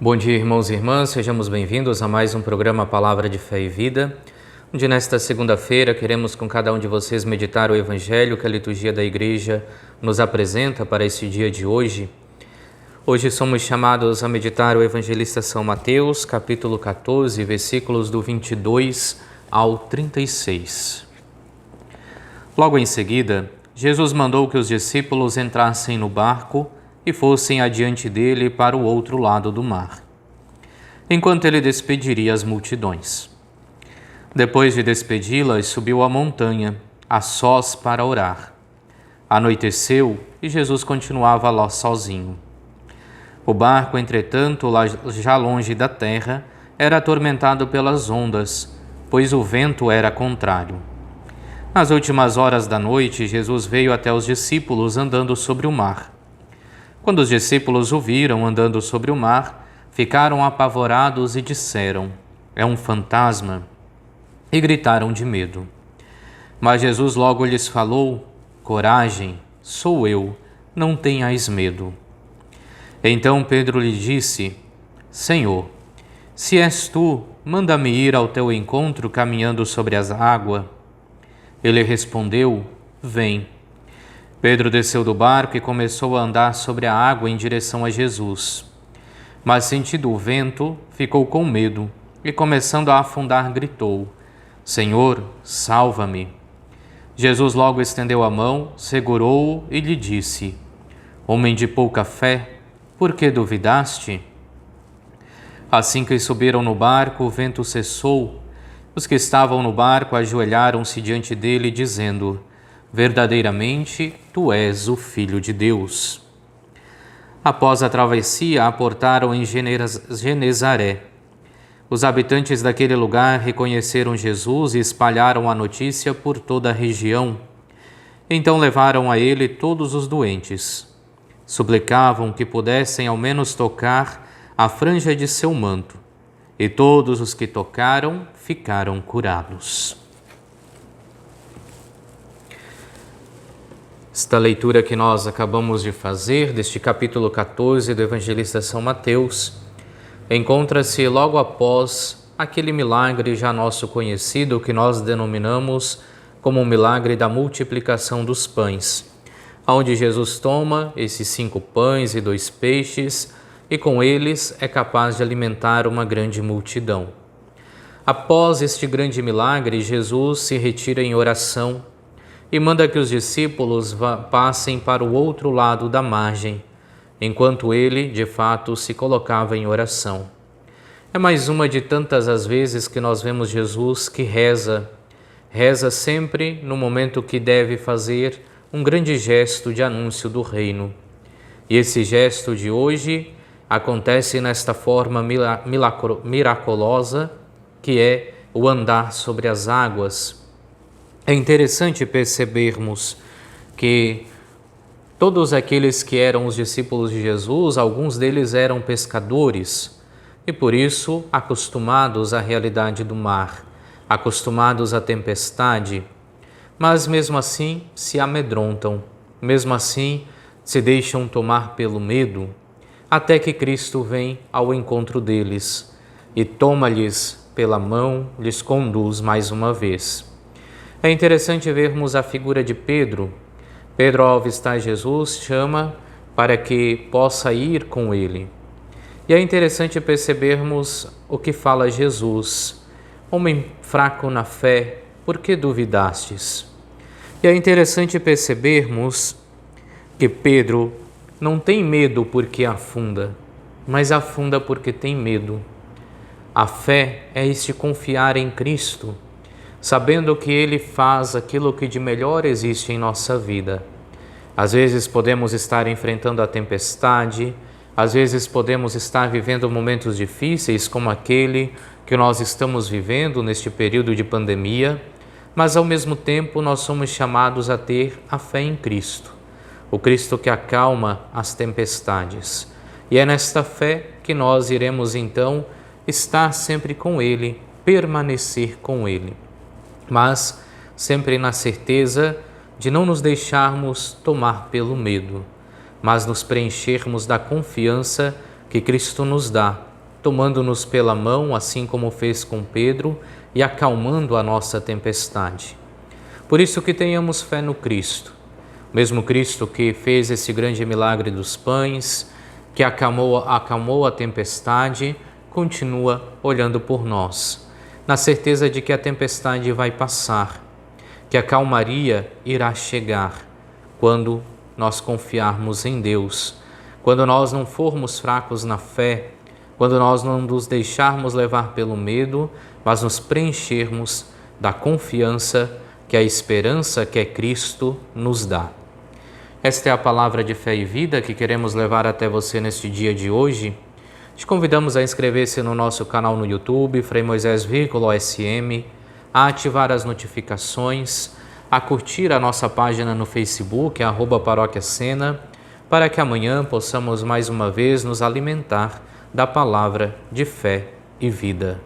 Bom dia, irmãos e irmãs, sejamos bem-vindos a mais um programa Palavra de Fé e Vida, onde nesta segunda-feira queremos com cada um de vocês meditar o Evangelho que a liturgia da Igreja nos apresenta para esse dia de hoje. Hoje somos chamados a meditar o Evangelista São Mateus, capítulo 14, versículos do 22 ao 36. Logo em seguida, Jesus mandou que os discípulos entrassem no barco e fossem adiante dele para o outro lado do mar, enquanto ele despediria as multidões. Depois de despedi-las, subiu a montanha, a sós para orar. Anoiteceu e Jesus continuava lá sozinho. O barco, entretanto, já longe da terra, era atormentado pelas ondas, pois o vento era contrário. Nas últimas horas da noite, Jesus veio até os discípulos andando sobre o mar. Quando os discípulos o viram andando sobre o mar, ficaram apavorados e disseram: "É um fantasma", e gritaram de medo. Mas Jesus logo lhes falou: "Coragem, sou eu, não tenhais medo." Então Pedro lhe disse: "Senhor, se és tu, manda-me ir ao teu encontro caminhando sobre as águas." Ele respondeu: "Vem." Pedro desceu do barco e começou a andar sobre a água em direção a Jesus. Mas, sentindo o vento, ficou com medo e, começando a afundar, gritou: "Senhor, salva-me." Jesus logo estendeu a mão, segurou-o e lhe disse: "Homem de pouca fé, por que duvidaste?" Assim que subiram no barco, o vento cessou. Os que estavam no barco ajoelharam-se diante dele, dizendo: "Verdadeiramente, tu és o Filho de Deus." Após a travessia, aportaram em Genezaré. Os habitantes daquele lugar reconheceram Jesus e espalharam a notícia por toda a região. Então levaram a ele todos os doentes. Suplicavam que pudessem ao menos tocar a franja de seu manto, e todos os que tocaram ficaram curados. Esta leitura que nós acabamos de fazer, deste capítulo 14 do Evangelista São Mateus, encontra-se logo após aquele milagre já nosso conhecido que nós denominamos como o milagre da multiplicação dos pães, onde Jesus toma esses 5 pães e 2 peixes e com eles é capaz de alimentar uma grande multidão. Após este grande milagre, Jesus se retira em oração e manda que os discípulos passem para o outro lado da margem, enquanto ele, de fato, se colocava em oração. É mais uma de tantas as vezes que nós vemos Jesus que reza sempre no momento que deve fazer um grande gesto de anúncio do reino. E esse gesto de hoje acontece nesta forma miraculosa, que é o andar sobre as águas. É interessante percebermos que todos aqueles que eram os discípulos de Jesus, alguns deles eram pescadores e por isso acostumados à realidade do mar, acostumados à tempestade, mas mesmo assim se amedrontam, mesmo assim se deixam tomar pelo medo, até que Cristo vem ao encontro deles e toma-lhes pela mão, lhes conduz mais uma vez. É interessante vermos a figura de Pedro. Pedro, ao avistar Jesus, chama para que possa ir com ele. E é interessante percebermos o que fala Jesus: "Homem fraco na fé, por que duvidastes?" E é interessante percebermos que Pedro não tem medo porque afunda, mas afunda porque tem medo. A fé é este confiar em Cristo, sabendo que Ele faz aquilo que de melhor existe em nossa vida. Às vezes podemos estar enfrentando a tempestade, às vezes podemos estar vivendo momentos difíceis como aquele que nós estamos vivendo neste período de pandemia, mas ao mesmo tempo nós somos chamados a ter a fé em Cristo, o Cristo que acalma as tempestades. E é nesta fé que nós iremos então estar sempre com Ele, permanecer com Ele, mas sempre na certeza de não nos deixarmos tomar pelo medo, mas nos preenchermos da confiança que Cristo nos dá tomando-nos pela mão, assim como fez com Pedro, e acalmando a nossa tempestade. Por isso que tenhamos fé no Cristo, mesmo Cristo que fez esse grande milagre dos pães, que acalmou a tempestade, continua olhando por nós, na certeza de que a tempestade vai passar, que a calmaria irá chegar quando nós confiarmos em Deus, quando nós não formos fracos na fé, quando nós não nos deixarmos levar pelo medo, mas nos preenchermos da confiança que a esperança que é Cristo nos dá. Esta é a palavra de fé e vida que queremos levar até você neste dia de hoje. Te convidamos a inscrever-se no nosso canal no YouTube, Frei Moisés OSM, a ativar as notificações, a curtir a nossa página no Facebook, @Paróquia Sena, para que amanhã possamos mais uma vez nos alimentar da palavra de fé e vida.